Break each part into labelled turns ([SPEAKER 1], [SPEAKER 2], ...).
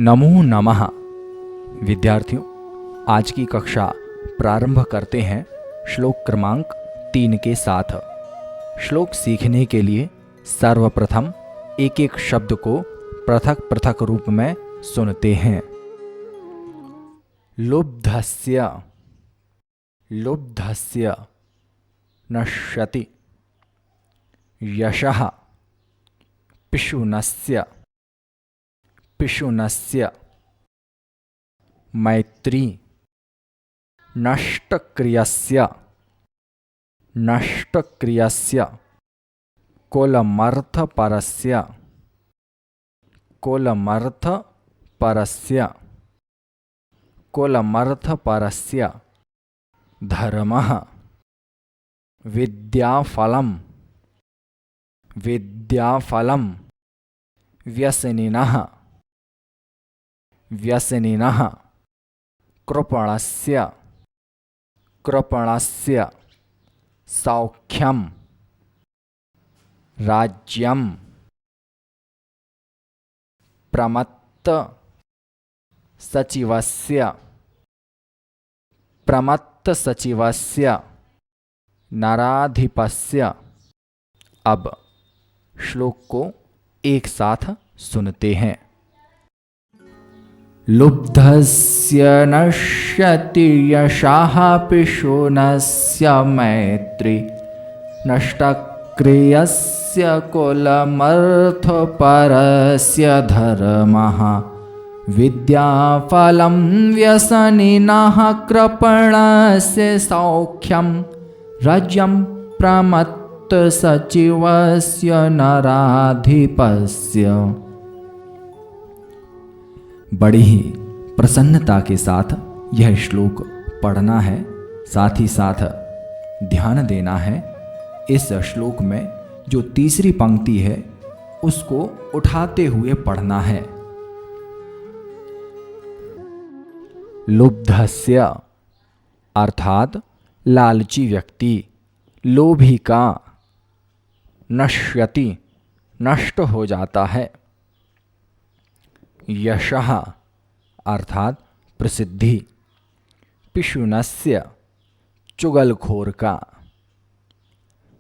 [SPEAKER 1] नमो नमः। विद्यार्थियों, आज की कक्षा प्रारंभ करते हैं श्लोक क्रमांक 3 के साथ। श्लोक सीखने के लिए सर्वप्रथम एक एक शब्द को पृथक पृथक रूप में सुनते हैं। लुब्धस्य लुब्धस्य नश्यति, यशः पिशुनस्य पिशुनस्य, मैत्री नष्टक्रियस्य नष्टक्रियस्य, कोलमर्थपरस्य कोलमर्थपरस्य कोलमर्थपरस्य, धर्मः विद्याफलं विद्याफलं, व्यसनिनः व्यसनिनः, कृपणस्य कृपणस्य, सौख्यं राज्यं, प्रमत्त सचिवस्य प्रमत्त सचिवस्य, नराधिपस्य। अब श्लोक को एक साथ सुनते हैं। लुब्धस्य नश्यति यशः पिशुनस्य, मैत्री नष्टक्रियस्य कुलमर्थपरस्य, धर्मः विद्याफलं व्यसनिनः, कृपणस्य सौख्यं राज्यं, प्रमत्त सचिवस्य नराधिपस्य। बड़ी ही प्रसन्नता के साथ यह श्लोक पढ़ना है, साथ ही साथ ध्यान देना है। इस श्लोक में जो तीसरी पंक्ति है उसको उठाते हुए पढ़ना है। लुब्धस्य अर्थात लालची व्यक्ति, लोभी का, नश्यति नष्ट हो जाता है, यशः अर्थात प्रसिद्धि, पिशुनस्य चुगलखोर का,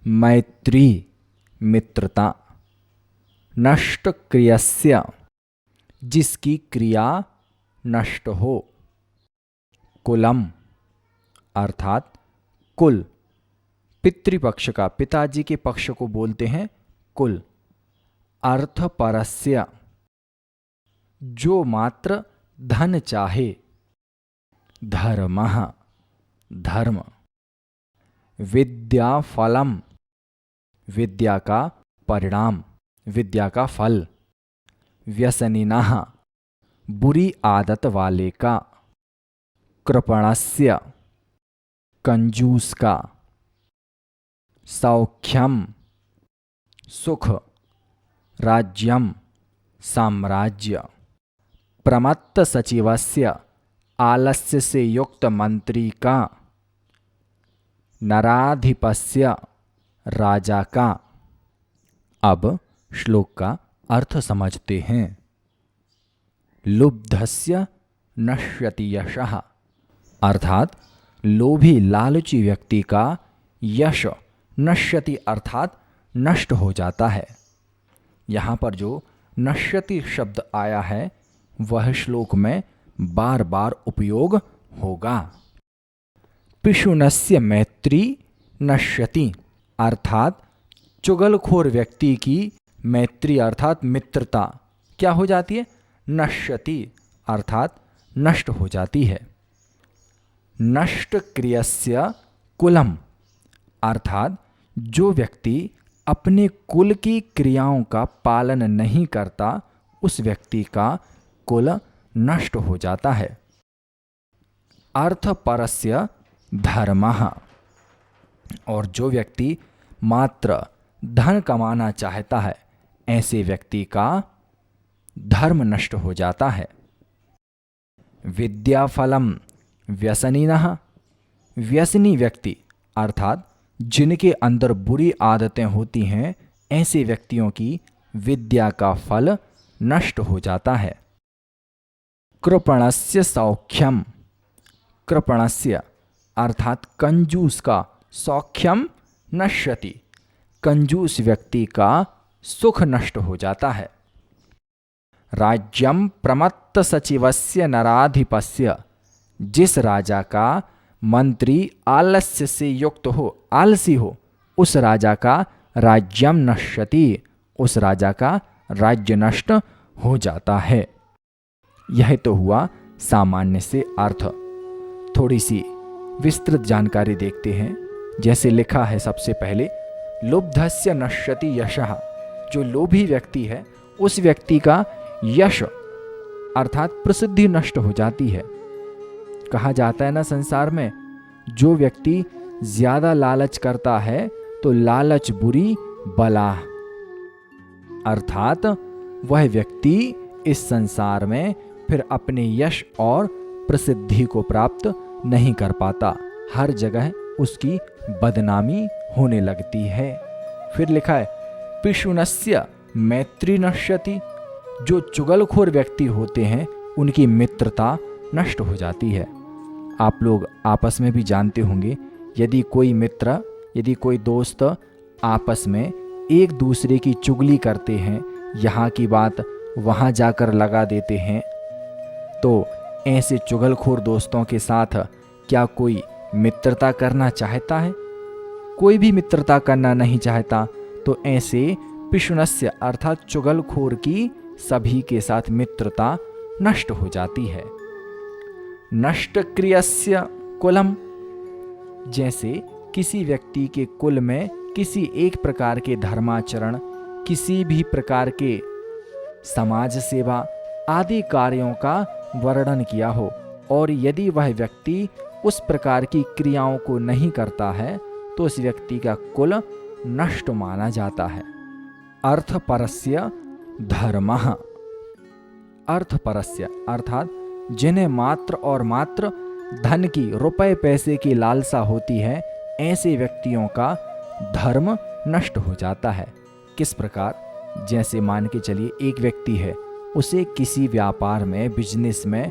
[SPEAKER 1] मैत्री मित्रता, नष्टक्रियस्य जिसकी क्रिया नष्ट हो, कुलम अर्थात कुल, पितृपक्ष का, पिताजी के पक्ष को बोलते हैं कुल, अर्थपरस्य जो मात्र धन चाहे, धर्मः धर्म, विद्याफलम विद्या का परिणाम, विद्या का फल, व्यसनिनः बुरी आदत वाले का, कृपणस्य कंजूस का, सौख्यम सुख, राज्यम साम्राज्य, प्रमत्त सचिवस्य आलस्य से युक्त मंत्री का, नराधिपस्य राजा का। अब श्लोक का अर्थ समझते हैं। लुब्धस्य नश्यति यशः अर्थात लोभी लालची व्यक्ति का यश नश्यति अर्थात नष्ट हो जाता है। यहाँ पर जो नश्यति शब्द आया है वह श्लोक में बार बार उपयोग होगा। पिशुनस्य मैत्री नश्यति अर्थात चुगलखोर व्यक्ति की मैत्री अर्थात मित्रता क्या हो जाती है, नश्यति अर्थात नष्ट हो जाती है। नष्टक्रियस्य कुलम अर्थात जो व्यक्ति अपने कुल की क्रियाओं का पालन नहीं करता उस व्यक्ति का कुल नष्ट हो जाता है। अर्थपरस्य धर्मः और जो व्यक्ति मात्र धन कमाना चाहता है ऐसे व्यक्ति का धर्म नष्ट हो जाता है। विद्याफलम व्यसनिनः व्यसनी व्यक्ति अर्थात जिनके अंदर बुरी आदतें होती हैं ऐसे व्यक्तियों की विद्या का फल नष्ट हो जाता है। कृपणस्य सौख्यम, कृपणस्य अर्थात कंजूस का, सौख्यम नश्यति, कंजूस व्यक्ति का सुख नष्ट हो जाता है। राज्यम प्रमत्त सचिवस्य नराधिपस्य, जिस राजा का मंत्री आलस्य से युक्त हो, आलसी हो, उस राजा का राज्यम नश्यति, उस राजा का राज्य नष्ट हो जाता है। यह तो हुआ सामान्य से अर्थ। थोड़ी सी विस्तृत जानकारी देखते हैं। जैसे लिखा है सबसे पहले, लुब्धस्य नश्यति यशः, जो लोभी व्यक्ति है उस व्यक्ति का यश अर्थात प्रसिद्धि नष्ट हो जाती है। कहा जाता है ना संसार में, जो व्यक्ति ज्यादा लालच करता है तो लालच बुरी बला, अर्थात वह व्यक्ति इस संसार में फिर अपने यश और प्रसिद्धि को प्राप्त नहीं कर पाता, हर जगह उसकी बदनामी होने लगती है। फिर लिखा है पिशुनस्य मैत्री नश्यति, जो चुगलखोर व्यक्ति होते हैं उनकी मित्रता नष्ट हो जाती है। आप लोग आपस में भी जानते होंगे, यदि कोई मित्र, यदि कोई दोस्त आपस में एक दूसरे की चुगली करते हैं, यहाँ की बात वहाँ जाकर लगा देते हैं, तो ऐसे चुगलखोर दोस्तों के साथ क्या कोई मित्रता करना चाहता है? कोई भी मित्रता करना नहीं चाहता। तो ऐसे पिशुनस्य अर्थात चुगलखोर की सभी के साथ मित्रता नष्ट हो जाती है। नष्ट क्रियस्य कुलम, जैसे किसी व्यक्ति के कुल में किसी एक प्रकार के धर्माचरण, किसी भी प्रकार के समाज सेवा आदि कार्यों का वर्णन किया हो, और यदि वह व्यक्ति उस प्रकार की क्रियाओं को नहीं करता है तो उस व्यक्ति का कुल नष्ट माना जाता है। अर्थपरस्य धर्मः, अर्थपरस्य अर्थात जिन्हें मात्र और मात्र धन की, रुपए पैसे की लालसा होती है, ऐसे व्यक्तियों का धर्म नष्ट हो जाता है। किस प्रकार? जैसे मान के चलिए एक व्यक्ति है, उसे किसी व्यापार में, बिजनेस में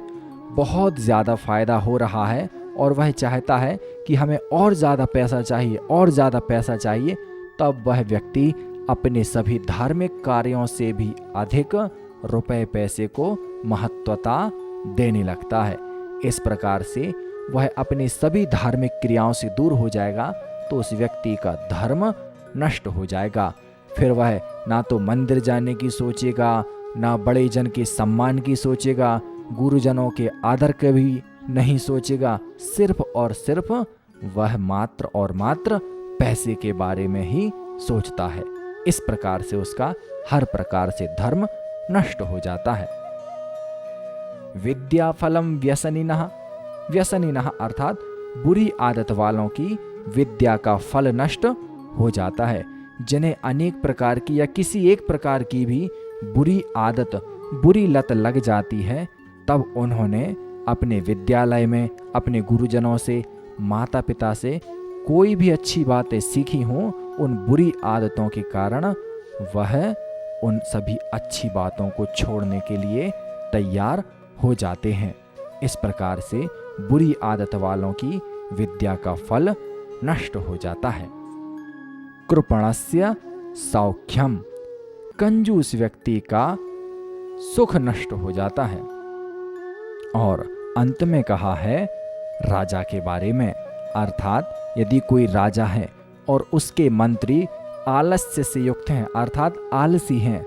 [SPEAKER 1] बहुत ज़्यादा फायदा हो रहा है और वह चाहता है कि हमें और ज़्यादा पैसा चाहिए, और ज़्यादा पैसा चाहिए, तब वह व्यक्ति अपने सभी धार्मिक कार्यों से भी अधिक रुपए पैसे को महत्वता देने लगता है। इस प्रकार से वह अपनी सभी धार्मिक क्रियाओं से दूर हो जाएगा, तो उस व्यक्ति का धर्म नष्ट हो जाएगा। फिर वह ना तो मंदिर जाने की सोचेगा, ना बड़े जन के सम्मान की सोचेगा, गुरुजनों के आदर के भी नहीं सोचेगा, सिर्फ और सिर्फ वह मात्र और मात्र पैसे के बारे में ही सोचता है। इस प्रकार से उसका हर प्रकार से धर्म नष्ट हो जाता है। विद्या फलम व्यसनिनः, व्यसनिनः अर्थात बुरी आदत वालों की विद्या का फल नष्ट हो जाता है। जिन्हें अनेक प्रकार की या किसी एक प्रकार की भी बुरी आदत, बुरी लत लग जाती है, तब उन्होंने अपने विद्यालय में अपने गुरुजनों से, माता पिता से कोई भी अच्छी बातें सीखी हों, उन बुरी आदतों के कारण वह उन सभी अच्छी बातों को छोड़ने के लिए तैयार हो जाते हैं। इस प्रकार से बुरी आदत वालों की विद्या का फल नष्ट हो जाता है। कृपणस्य सौख्यम, कंजूस व्यक्ति का सुख नष्ट हो जाता है। और अंत में कहा है राजा के बारे में, अर्थात यदि कोई राजा है और उसके मंत्री आलस्य से युक्त हैं, अर्थात आलसी हैं,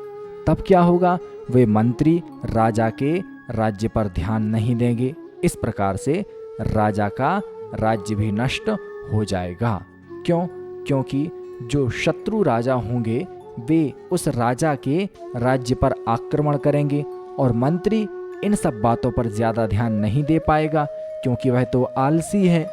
[SPEAKER 1] तब क्या होगा? वे मंत्री राजा के राज्य पर ध्यान नहीं देंगे। इस प्रकार से राजा का राज्य भी नष्ट हो जाएगा। क्यों? क्योंकि जो शत्रु राजा होंगे वे उस राजा के राज्य पर आक्रमण करेंगे, और मंत्री इन सब बातों पर ज्यादा ध्यान नहीं दे पाएगा क्योंकि वह तो आलसी है।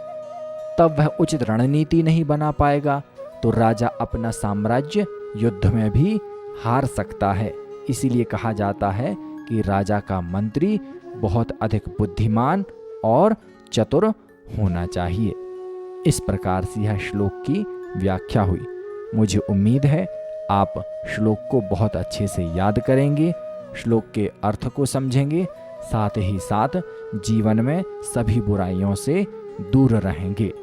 [SPEAKER 1] तब वह उचित रणनीति नहीं बना पाएगा, तो राजा अपना साम्राज्य युद्ध में भी हार सकता है। इसीलिए कहा जाता है कि राजा का मंत्री बहुत अधिक बुद्धिमान और चतुर होना चाहिए। इस प्रकार से यह श्लोक की व्याख्या हुई। मुझे उम्मीद है आप श्लोक को बहुत अच्छे से याद करेंगे, श्लोक के अर्थ को समझेंगे, साथ ही साथ जीवन में सभी बुराइयों से दूर रहेंगे।